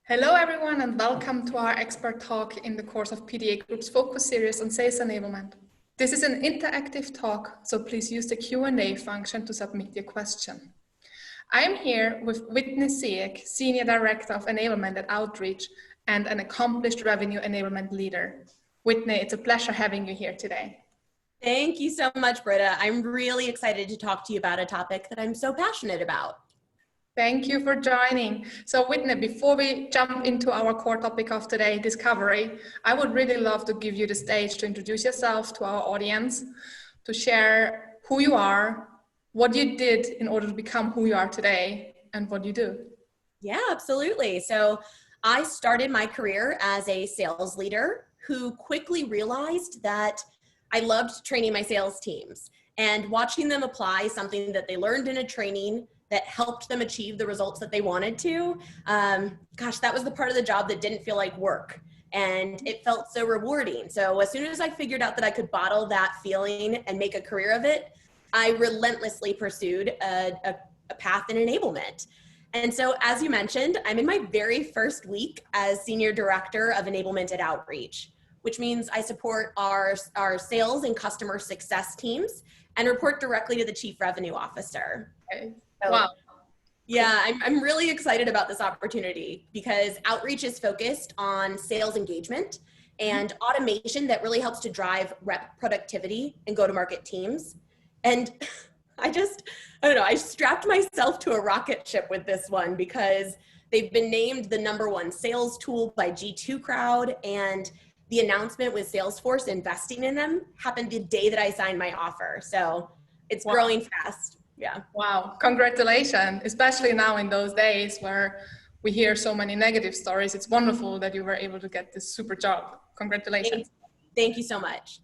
Hello everyone and welcome to our expert talk in the course of PDA Group's focus series on sales enablement. This is an interactive talk, so please use the Q&A function to submit your question. I am here with Whitney Siek, Senior Director of Enablement at Outreach and an accomplished revenue enablement leader. Whitney, it's a pleasure having you here today. Thank you so much, Britta. I'm really excited to talk to you about a topic that I'm so passionate about. Thank you for joining. So Whitney, before we jump into our core topic of today, discovery, I would really love to give you the stage to introduce yourself to our audience, to share who you are, what you did in order to become who you are today, and what you do. Yeah, absolutely. So I started my career as a sales leader who quickly realized that I loved training my sales teams and watching them apply something that they learned in a training that helped them achieve the results that they wanted to. Gosh, that was the part of the job that didn't feel like work. And it felt so rewarding. So as soon as I figured out that I could bottle that feeling and make a career of it, I relentlessly pursued a path in enablement. And so, as you mentioned, I'm in my very first week as Senior Director of Enablement at Outreach, which means I support our sales and customer success teams and report directly to the Chief Revenue Officer. Okay. So, Wow. yeah, I'm really excited about this opportunity because Outreach is focused on sales engagement and automation that really helps to drive rep productivity and go-to-market teams. And I don't know, I strapped myself to a rocket ship with this one because they've been named the #1 sales tool by G2 Crowd, and the announcement with Salesforce investing in them happened the day that I signed my offer. So it's growing fast. Yeah. Wow, congratulations, especially now in those days where we hear so many negative stories. It's wonderful that you were able to get this super job. Congratulations. Thank you so much.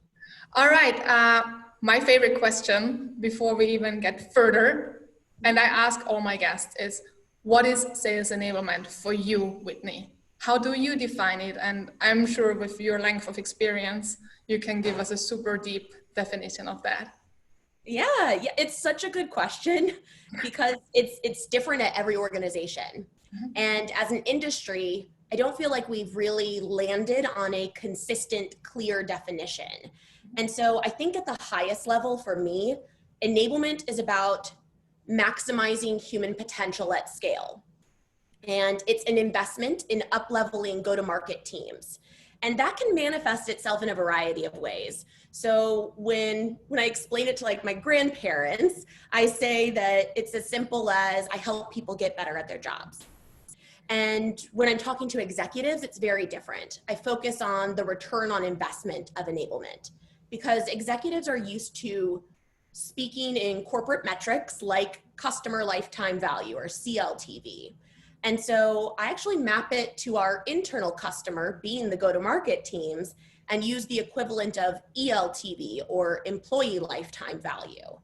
All right, my favorite question before we even get further, and I ask all my guests, is what is sales enablement for you, Whitney? How do you define it? And I'm sure with your length of experience, you can give us a super deep definition of that. Yeah, it's such a good question because it's different at every organization. And as an industry, I don't feel like we've really landed on a consistent, clear definition. And so I think at the highest level for me, enablement is about maximizing human potential at scale. And it's an investment in up-leveling go-to-market teams. And that can manifest itself in a variety of ways. So when I explain it to like my grandparents, I say that it's as simple as I help people get better at their jobs. And when I'm talking to executives, it's very different. I focus on the return on investment of enablement because executives are used to speaking in corporate metrics like customer lifetime value or CLTV. And so I actually map it to our internal customer, being the go-to-market teams, and use the equivalent of ELTV or employee lifetime value.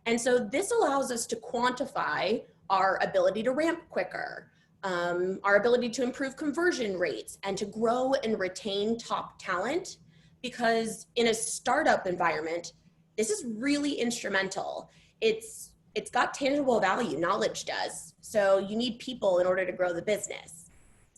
And so this allows us to quantify our ability to ramp quicker, our ability to improve conversion rates, and to grow and retain top talent. Because in a startup environment, this is really instrumental. It's got tangible value, knowledge does. So you need people in order to grow the business.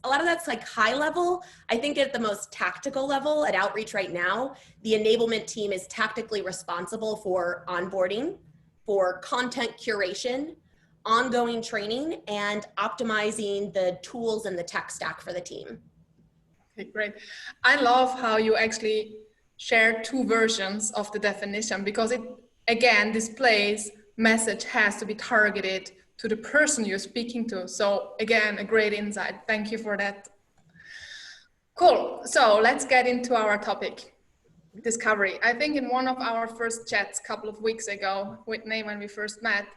A lot of that's like high level. I think at the most tactical level at Outreach right now, the enablement team is tactically responsible for onboarding, for content curation, ongoing training, and optimizing the tools and the tech stack for the team. Okay, great. I love how you actually share two versions of the definition because it, again, displays message has to be targeted to the person you're speaking to. So again, a great insight. Thank you for that. Cool. So let's get into our topic, discovery. I think in one of our first chats a couple of weeks ago, Whitney, when we first met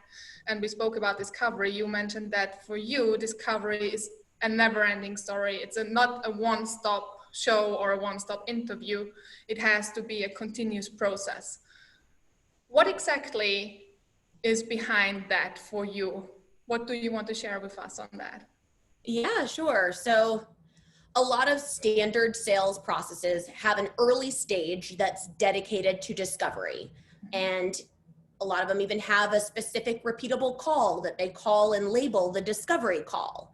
and we spoke about discovery, you mentioned that for you, discovery is a never-ending story. It's not a one-stop show or a one-stop interview. It has to be a continuous process. What exactly is behind that for you? What do you want to share with us on that? Yeah, sure. So a lot of standard sales processes have an early stage that's dedicated to discovery. And a lot of them even have a specific repeatable call that they call and label the discovery call.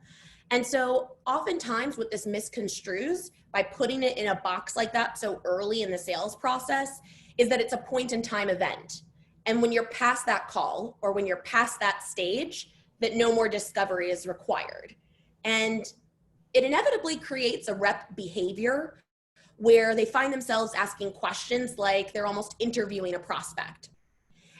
And so oftentimes what this misconstrues by putting it in a box like that so early in the sales process is that it's a point in time event. And when you're past that call or when you're past that stage, that no more discovery is required. And it inevitably creates a rep behavior where they find themselves asking questions like they're almost interviewing a prospect.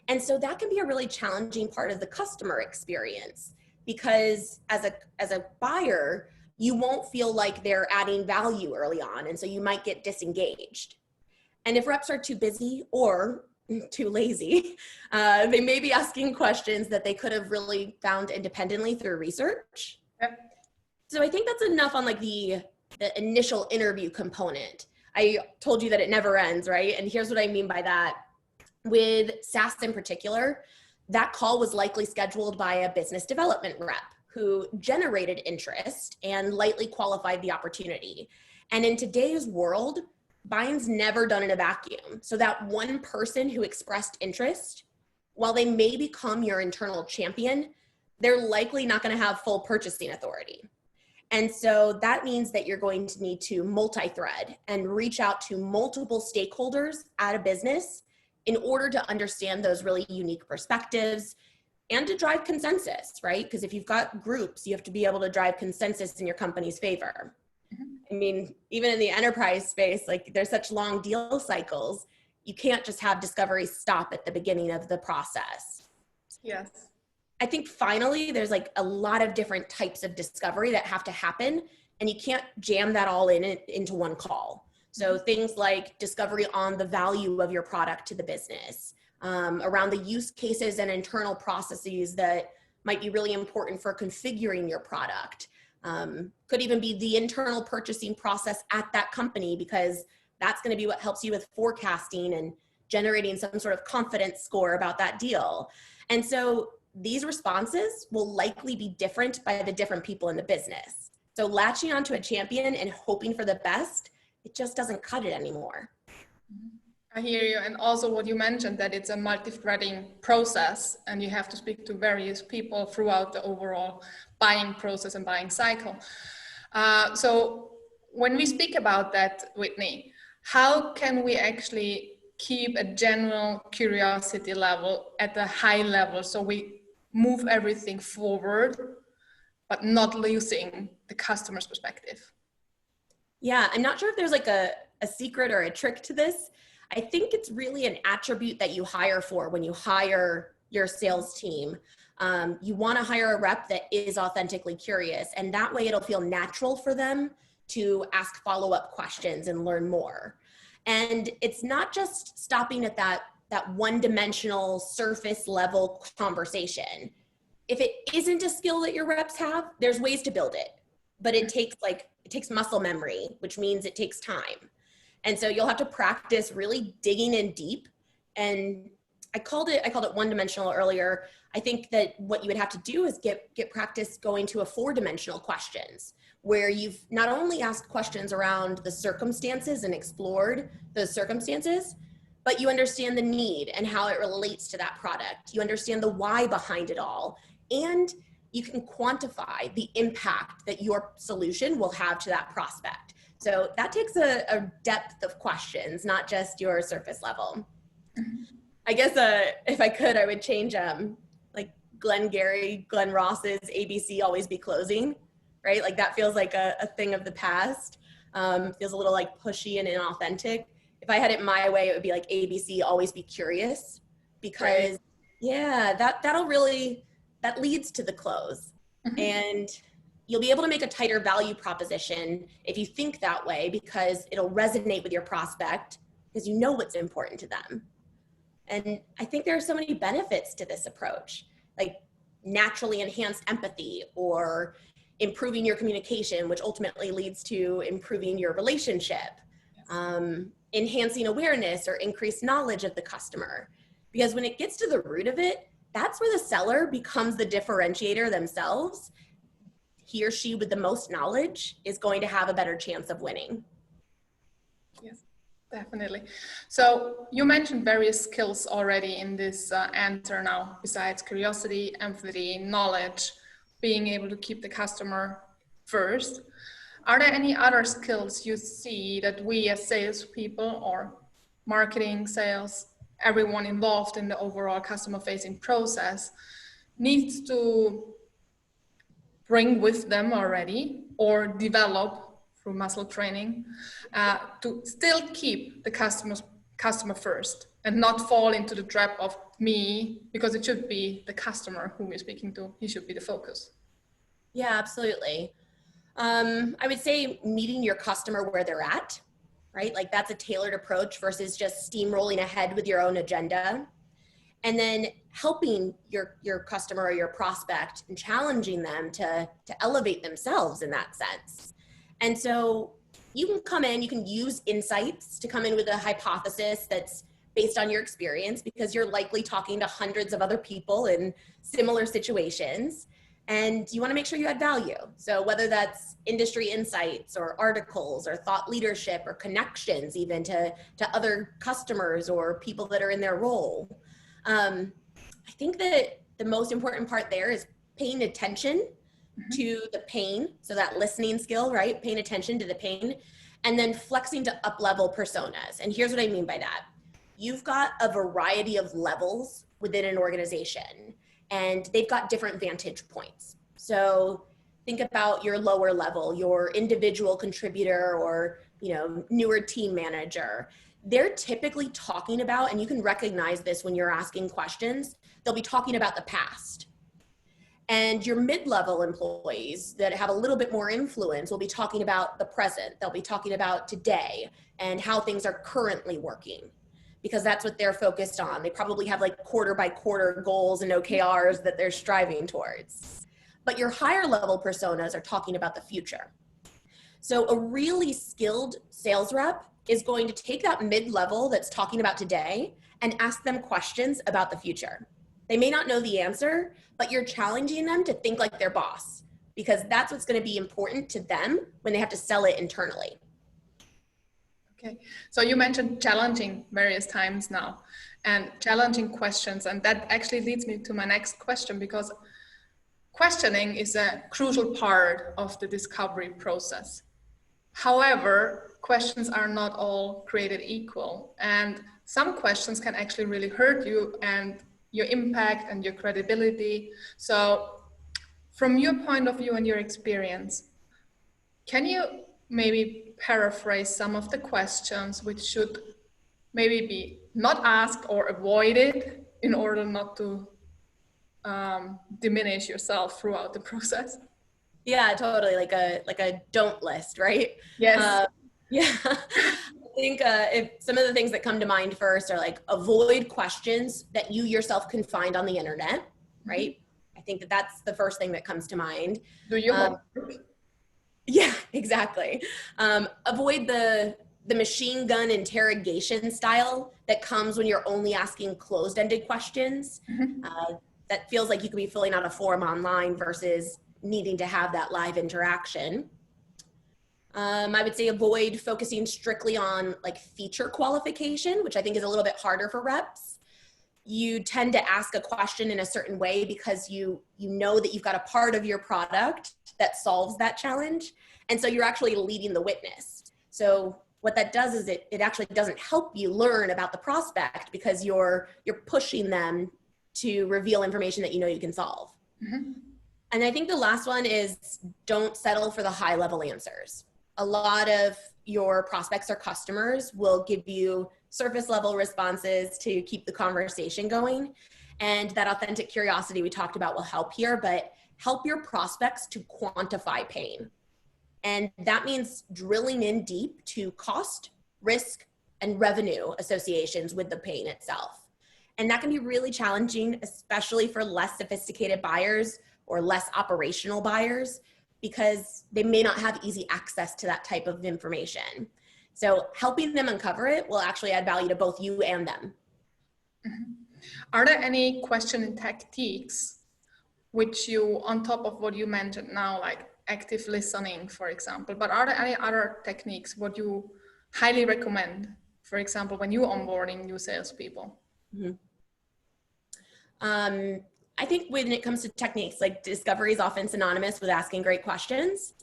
And so that can be a really challenging part of the customer experience, because as a buyer, you won't feel like they're adding value early on. And so you might get disengaged. And if reps are too busy or too lazy, they may be asking questions that they could have really found independently through research. Yep. So I think that's enough on like the initial interview component. I told you that it never ends, right? And here's what I mean by that. With SaaS in particular, that call was likely scheduled by a business development rep who generated interest and lightly qualified the opportunity. And in today's world, buying's never done in a vacuum. So that one person who expressed interest, while they may become your internal champion, they're likely not going to have full purchasing authority. And so that means that you're going to need to multi-thread and reach out to multiple stakeholders at a business in order to understand those really unique perspectives and to drive consensus, right? Because if you've got groups, you have to be able to drive consensus in your company's favor. I mean, even in the enterprise space, like there's such long deal cycles, you can't just have discovery stop at the beginning of the process. Yes. I think finally, there's like a lot of different types of discovery that have to happen, and you can't jam that all into one call. So things like discovery on the value of your product to the business, around the use cases and internal processes that might be really important for configuring your product. Could even be the internal purchasing process at that company, because that's going to be what helps you with forecasting and generating some sort of confidence score about that deal. And so these responses will likely be different by the different people in the business. So latching onto a champion and hoping for the best, it just doesn't cut it anymore. I hear you. And also what you mentioned, that it's a multi-threading process and you have to speak to various people throughout the overall buying process and buying cycle. So when we speak about that, Whitney, how can we actually keep a general curiosity level at a high level so we move everything forward, but not losing the customer's perspective? Yeah, I'm not sure if there's like a secret or a trick to this. I think it's really an attribute that you hire for when you hire your sales team. You want to hire a rep that is authentically curious, and that way it'll feel natural for them to ask follow-up questions and learn more. And it's not just stopping at that one-dimensional surface level conversation. If it isn't a skill that your reps have, there's ways to build it, but it takes muscle memory, which means it takes time. And so you'll have to practice really digging in deep. And I called it one-dimensional earlier. I think that what you would have to do is get practice going to a four-dimensional questions, where you've not only asked questions around the circumstances and explored those circumstances, but you understand the need and how it relates to that product. You understand the why behind it all, and you can quantify the impact that your solution will have to that prospect. So that takes a depth of questions, not just your surface level. I guess if I could, I would change like Glenn Ross's ABC always be closing, right? Like that feels like a thing of the past. Feels a little like pushy and inauthentic. If I had it my way, it would be like ABC always be curious, because right. Yeah, that leads to the close. Mm-hmm. And you'll be able to make a tighter value proposition if you think that way, because it'll resonate with your prospect because you know what's important to them. And I think there are so many benefits to this approach, like naturally enhanced empathy or improving your communication, which ultimately leads to improving your relationship, enhancing awareness or increased knowledge of the customer. Because when it gets to the root of it, that's where the seller becomes the differentiator themselves. He or she with the most knowledge is going to have a better chance of winning. Yes, definitely. So you mentioned various skills already in this answer now, besides curiosity, empathy, knowledge, being able to keep the customer first. Are there any other skills you see that we as salespeople or marketing, sales, everyone involved in the overall customer facing process needs to bring with them already or develop through muscle training to still keep the customer first and not fall into the trap of me, because it should be the customer whom you're speaking to. He should be the focus. Yeah, absolutely. I would say meeting your customer where they're at, right? Like that's a tailored approach versus just steamrolling ahead with your own agenda. And then helping your customer or your prospect and challenging them to elevate themselves in that sense. And so you can come in, you can use insights to come in with a hypothesis that's based on your experience, because you're likely talking to hundreds of other people in similar situations. And you want to make sure you add value. So whether that's industry insights or articles or thought leadership or connections even to other customers or people that are in their role. I think that the most important part there is paying attention to the pain. So that listening skill, right? Paying attention to the pain, and then flexing to up-level personas. And here's what I mean by that. You've got a variety of levels within an organization, and they've got different vantage points. So think about your lower level, your individual contributor or, newer team manager. They're typically talking about, and you can recognize this when you're asking questions, they'll be talking about the past. And your mid-level employees that have a little bit more influence will be talking about the present. They'll be talking about today and how things are currently working, because that's what they're focused on. They probably have like quarter by quarter goals and OKRs that they're striving towards. But your higher level personas are talking about the future. So a really skilled sales rep is going to take that mid-level that's talking about today and ask them questions about the future. They may not know the answer, but you're challenging them to think like their boss, because that's what's going to be important to them when they have to sell it internally. Okay, so you mentioned challenging various times now and challenging questions, and that actually leads me to my next question, because questioning is a crucial part of the discovery process. However, questions are not all created equal, and some questions can actually really hurt you and your impact and your credibility. So from your point of view and your experience, can you maybe paraphrase some of the questions which should maybe be not asked or avoided in order not to diminish yourself throughout the process? Yeah, totally. Like a don't list, right? Yes. Yeah. I think if some of the things that come to mind first are like avoid questions that you yourself can find on the internet, right? I think that that's the first thing that comes to mind. Do you Yeah, exactly. Avoid the machine gun interrogation style that comes when you're only asking closed-ended questions. That feels like you could be filling out a form online versus needing to have that live interaction. I would say avoid focusing strictly on like feature qualification, which I think is a little bit harder for reps. You tend to ask a question in a certain way because you know that you've got a part of your product that solves that challenge. And so you're actually leading the witness. So what that does is it actually doesn't help you learn about the prospect, because you're pushing them to reveal information that you know you can solve. And I think the last one is don't settle for the high level answers. A lot of your prospects or customers will give you surface level responses to keep the conversation going. And that authentic curiosity we talked about will help here, but help your prospects to quantify pain. And that means drilling in deep to cost, risk, and revenue associations with the pain itself. And that can be really challenging, especially for less sophisticated buyers or less operational buyers, because they may not have easy access to that type of information. So helping them uncover it will actually add value to both you and them. Are there any questioning techniques which you, on top of what you mentioned now, like active listening, for example, but are there any other techniques what you highly recommend, for example, when you're onboarding new salespeople? I think when it comes to techniques, like discovery is often synonymous with asking great questions.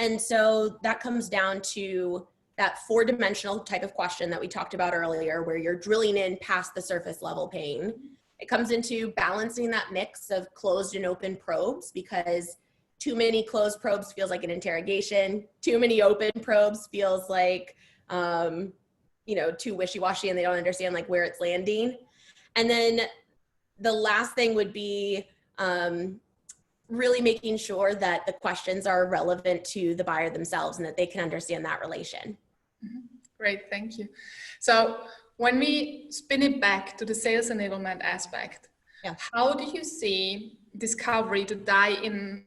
And so that comes down to that 4-dimensional type of question that we talked about earlier, where you're drilling in past the surface level pain. It comes into balancing that mix of closed and open probes, because too many closed probes feels like an interrogation. Too many open probes feels like, too wishy-washy and they don't understand like where it's landing. And then the last thing would be really making sure that the questions are relevant to the buyer themselves and that they can understand that relation. Great, thank you. So when we spin it back to the sales enablement aspect, how do you see discovery to die in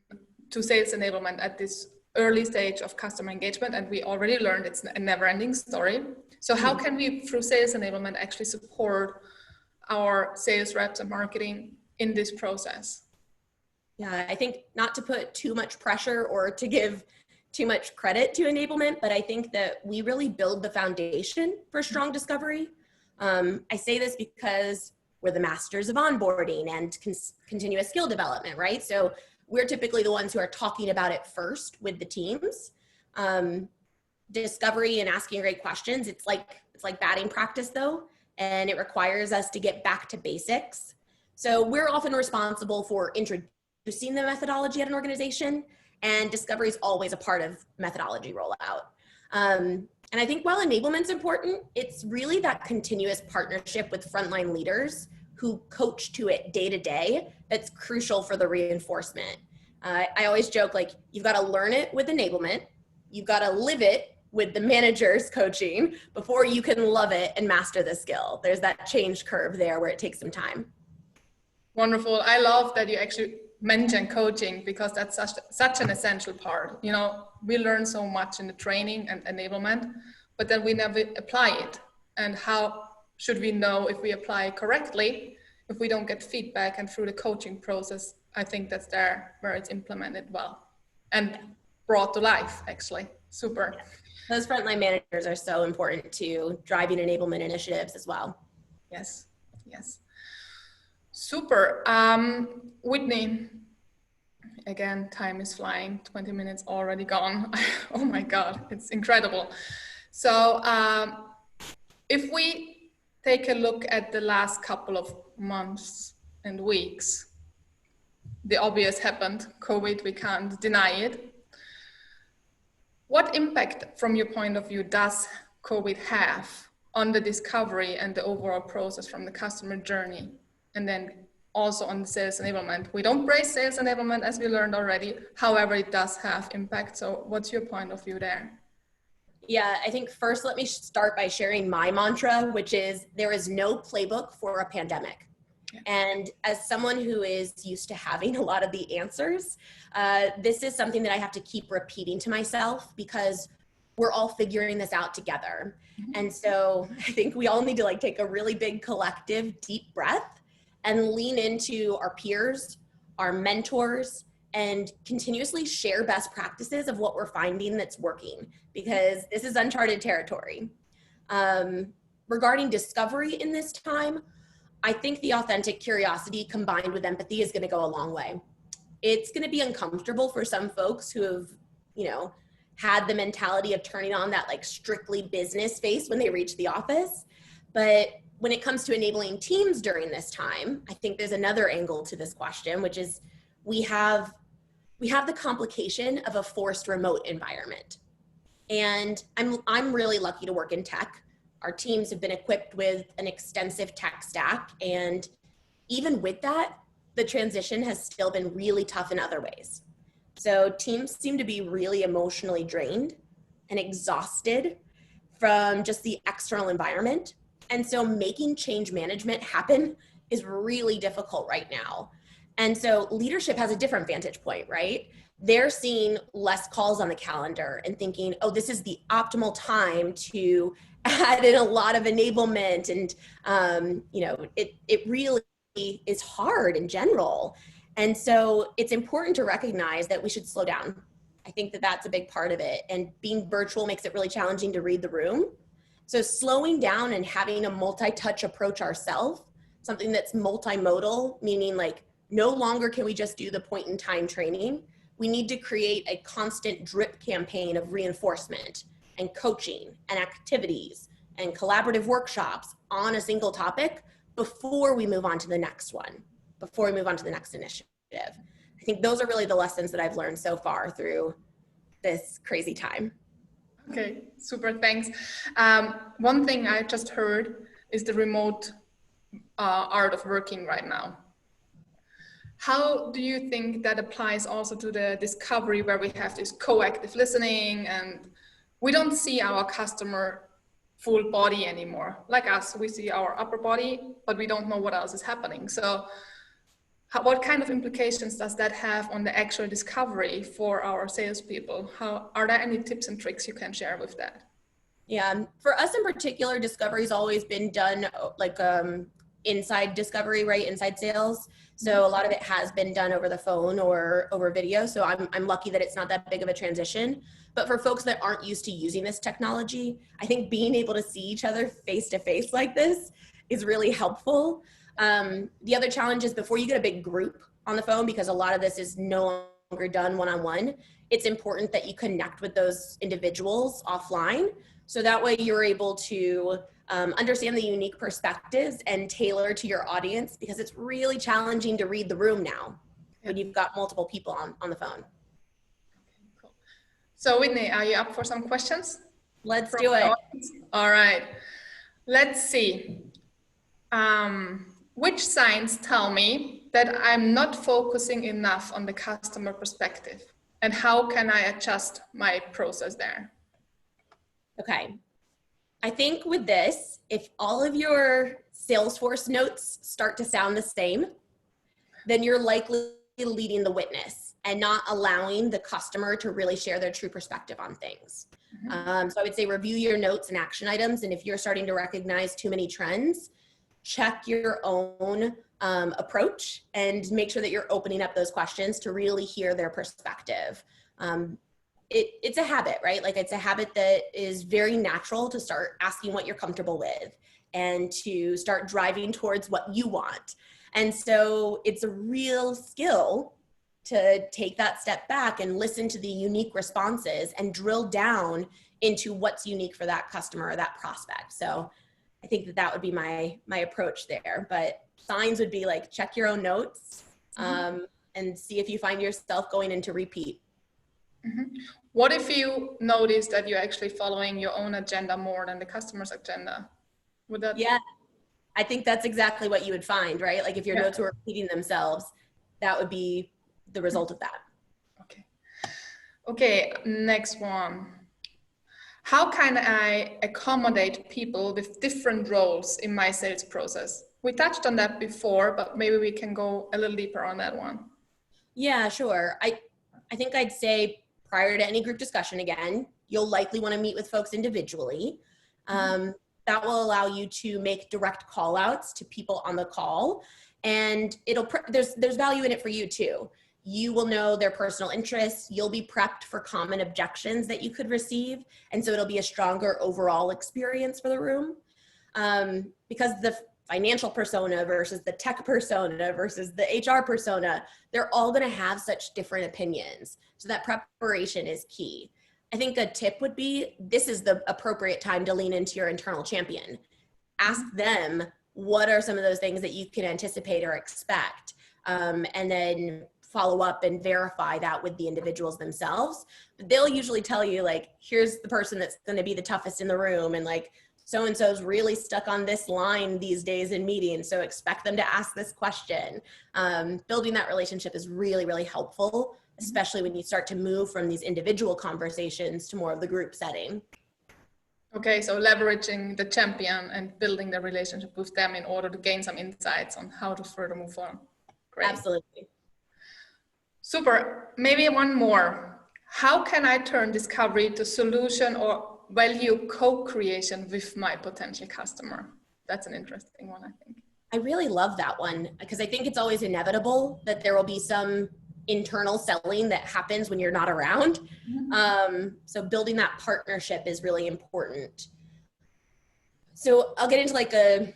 to sales enablement at this early stage of customer engagement? And we already learned it's a never-ending story. So how can we, through sales enablement, actually support our sales reps and marketing in this process? Yeah, I think not to put too much pressure or to give too much credit to enablement, but I think that we really build the foundation for strong discovery. I say this because we're the masters of onboarding and continuous skill development, right? So we're typically the ones who are talking about it first with the teams. Discovery and asking great questions, it's like batting practice though, and it requires us to get back to basics. So we're often responsible for introducing the methodology at an organization, and discovery is always a part of methodology rollout. And I think while enablement's important, it's really that continuous partnership with frontline leaders who coach to it day to day that's crucial for the reinforcement. I always joke, like, you've got to learn it with enablement, you've got to live it with the manager's coaching before you can love it and master the skill. There's that change curve there where it takes some time. Wonderful. I love that you actually mentioned coaching, because that's such an essential part. You know, we learn so much in the training and enablement, but then we never apply it. And how should we know if we apply it correctly if we don't get feedback? And through the coaching process, I think that's there where it's implemented well and brought to life, actually. Super. Those frontline managers are so important to driving enablement initiatives as well. Yes, yes. Super. Whitney, again, time is flying, 20 minutes already gone. Oh my God, it's incredible. So if we take a look at the last couple of months and weeks, the obvious happened, COVID, we can't deny it. What impact, from your point of view, does COVID have on the discovery and the overall process from the customer journey? And then also on the sales enablement. We don't praise sales enablement, as we learned already. However, it does have impact. So what's your point of view there? Yeah, I think first, let me start by sharing my mantra, which is there is no playbook for a pandemic. Yeah. And as someone who is used to having a lot of the answers, this is something that I have to keep repeating to myself, because we're all figuring this out together. Mm-hmm. And so I think we all need to take a really big collective deep breath and lean into our peers, our mentors, and continuously share best practices of what we're finding that's working, because this is uncharted territory. Regarding discovery in this time, I think the authentic curiosity combined with empathy is gonna go a long way. It's gonna be uncomfortable for some folks who have, had the mentality of turning on that strictly business face when they reach the office. But when it comes to enabling teams during this time, I think there's another angle to this question, which is we have the complication of a forced remote environment. And I'm really lucky to work in tech. Our teams have been equipped with an extensive tech stack. And even with that, the transition has still been really tough in other ways. So teams seem to be really emotionally drained and exhausted from just the external environment. And so making change management happen is really difficult right now. And so leadership has a different vantage point, right? They're seeing less calls on the calendar and thinking, oh, this is the optimal time to add in a lot of enablement. And, it really is hard in general. And so it's important to recognize that we should slow down. I think that that's a big part of it. And being virtual makes it really challenging to read the room. So slowing down and having a multi-touch approach ourselves, something that's multimodal, meaning no longer can we just do the point in time training, we need to create a constant drip campaign of reinforcement and coaching and activities and collaborative workshops on a single topic before we move on to the next one, before we move on to the next initiative. I think those are really the lessons that I've learned so far through this crazy time. Okay, super, thanks. One thing I just heard is the remote art of working right now. How do you think that applies also to the discovery where we have this co-active listening and we don't see our customer full body anymore? Like us, we see our upper body, but we don't know what else is happening. So what kind of implications does that have on the actual discovery for our salespeople? Are there any tips and tricks you can share with that? Yeah, for us in particular, discovery's always been done like inside discovery, right? Inside sales. So a lot of it has been done over the phone or over video. So I'm lucky that it's not that big of a transition. But for folks that aren't used to using this technology, I think being able to see each other face to face like this is really helpful. The other challenge is before you get a big group on the phone, because a lot of this is no longer done one-on-one, it's important that you connect with those individuals offline. So that way you're able to understand the unique perspectives and tailor to your audience, because it's really challenging to read the room now when you've got multiple people on the phone. Okay, cool. So Whitney, are you up for some questions? Let's do it. All right, let's see. Which signs tell me that I'm not focusing enough on the customer perspective, and how can I adjust my process there? Okay. I think with this, if all of your Salesforce notes start to sound the same, then you're likely leading the witness and not allowing the customer to really share their true perspective on things. So I would say review your notes and action items. And if you're starting to recognize too many trends, check your own approach and make sure that you're opening up those questions to really hear their perspective. It's a habit, right? Like it's a habit that is very natural to start asking what you're comfortable with and to start driving towards what you want. And so it's a real skill to take that step back and listen to the unique responses and drill down into what's unique for that customer or that prospect. So I think that would be my approach there. But signs would be like, check your own notes and see if you find yourself going into repeat. What if you notice that you're actually following your own agenda more than the customer's agenda? Would that? Yeah, I think that's exactly what you would find, right? Like if your notes were repeating themselves, that would be the result of that. Okay. Okay, next one. How can I accommodate people with different roles in my sales process? We touched on that before, but maybe we can go a little deeper on that one. Yeah, sure. I think I'd say prior to any group discussion, again, you'll likely want to meet with folks individually. That will allow you to make direct call outs to people on the call. And there's value in it for you too. You will know their personal interests. You'll be prepped for common objections that you could receive. And so it'll be a stronger overall experience for the room. Because the financial persona versus the tech persona versus the HR persona, they're all going to have such different opinions. So that preparation is key. I think a tip would be, this is the appropriate time to lean into your internal champion. Ask them, what are some of those things that you can anticipate or expect? And then follow up and verify that with the individuals themselves. But they'll usually tell you like, here's the person that's going to be the toughest in the room. And like, so-and-so's really stuck on this line these days in meetings. So expect them to ask this question. Building that relationship is really, really helpful, especially when you start to move from these individual conversations to more of the group setting. Okay, so leveraging the champion and building the relationship with them in order to gain some insights on how to further move on. Great. Absolutely. Super. Maybe one more. How can I turn discovery to solution or value co-creation with my potential customer? That's an interesting one, I think. I really love that one because I think it's always inevitable that there will be some internal selling that happens when you're not around. So building that partnership is really important. So I'll get into like a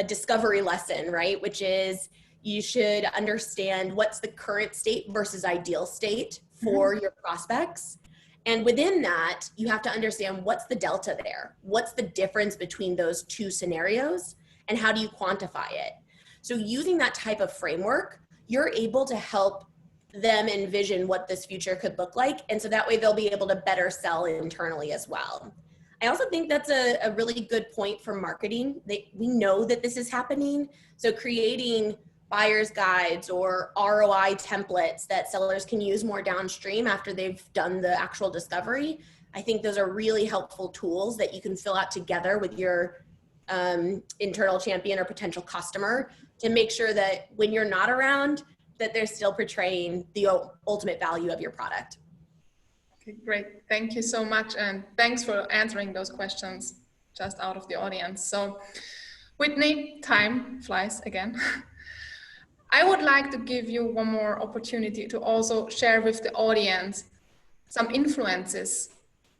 discovery lesson, right? Which is you should understand what's the current state versus ideal state for your prospects. And within that, you have to understand what's the delta there? What's the difference between those two scenarios? And how do you quantify it? So using that type of framework, you're able to help them envision what this future could look like. And so that way they'll be able to better sell internally as well. I also think that's a really good point for marketing. We know that this is happening. So creating buyer's guides or ROI templates that sellers can use more downstream after they've done the actual discovery. I think those are really helpful tools that you can fill out together with your internal champion or potential customer to make sure that when you're not around, that they're still portraying the ultimate value of your product. Okay, great. Thank you so much. And thanks for answering those questions just out of the audience. So Whitney, time flies again. I would like to give you one more opportunity to also share with the audience some influences,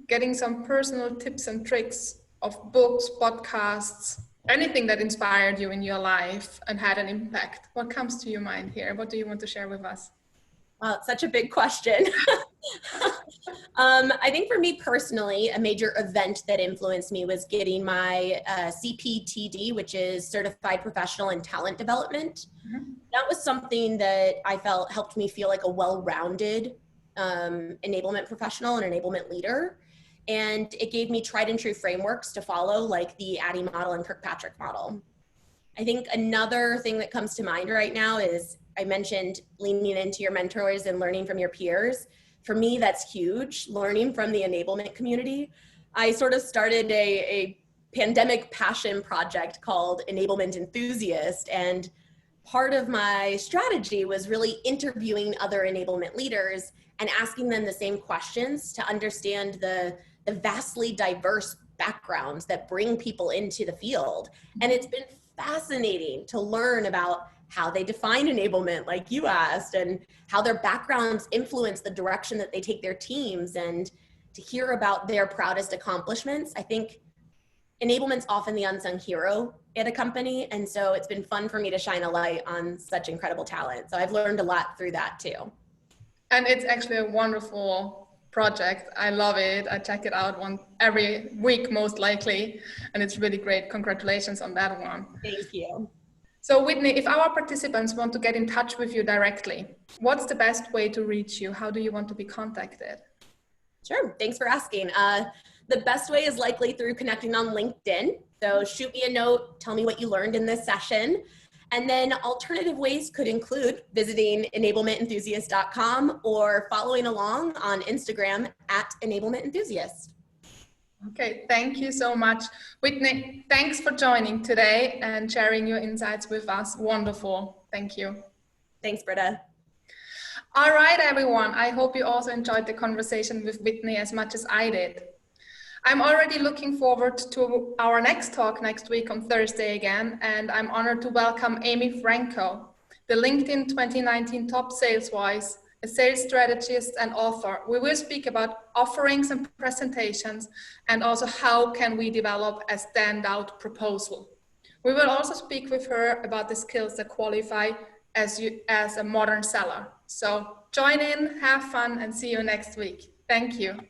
getting some personal tips and tricks of books, podcasts, anything that inspired you in your life and had an impact. What comes to your mind here? What do you want to share with us? Wow, it's such a big question. I think for me personally, a major event that influenced me was getting my CPTD, which is Certified Professional in Talent Development. Mm-hmm. That was something that I felt helped me feel like a well-rounded enablement professional and enablement leader. And it gave me tried and true frameworks to follow, like the ADDIE model and Kirkpatrick model. I think another thing that comes to mind right now is I mentioned leaning into your mentors and learning from your peers. For me, that's huge, learning from the enablement community. I sort of started a pandemic passion project called Enablement Enthusiast. And part of my strategy was really interviewing other enablement leaders and asking them the same questions to understand the vastly diverse backgrounds that bring people into the field. And it's been fascinating to learn about how they define enablement, like you asked, and how their backgrounds influence the direction that they take their teams, and to hear about their proudest accomplishments. I think enablement's often the unsung hero at a company, and so it's been fun for me to shine a light on such incredible talent. So I've learned a lot through that too. And it's actually a wonderful project. I love it. I check it out every week, most likely, and it's really great. Congratulations on that one. Thank you. So Whitney, if our participants want to get in touch with you directly, what's the best way to reach you? How do you want to be contacted? Sure, thanks for asking. The best way is likely through connecting on LinkedIn. So shoot me a note, tell me what you learned in this session. And then alternative ways could include visiting enablemententhusiast.com or following along on Instagram at enablemententhusiast. Okay, thank you so much. Whitney, thanks for joining today and sharing your insights with us. Wonderful. Thank you. Thanks, Britta. All right, everyone. I hope you also enjoyed the conversation with Whitney as much as I did. I'm already looking forward to our next talk next week on Thursday again, and I'm honored to welcome Amy Franco, the LinkedIn 2019 Top Sales Voice, a sales strategist and author. We will speak about offerings and presentations, and also how can we develop a standout proposal. We will also speak with her about the skills that qualify as a modern seller. So join in, have fun, and see you next week. Thank you.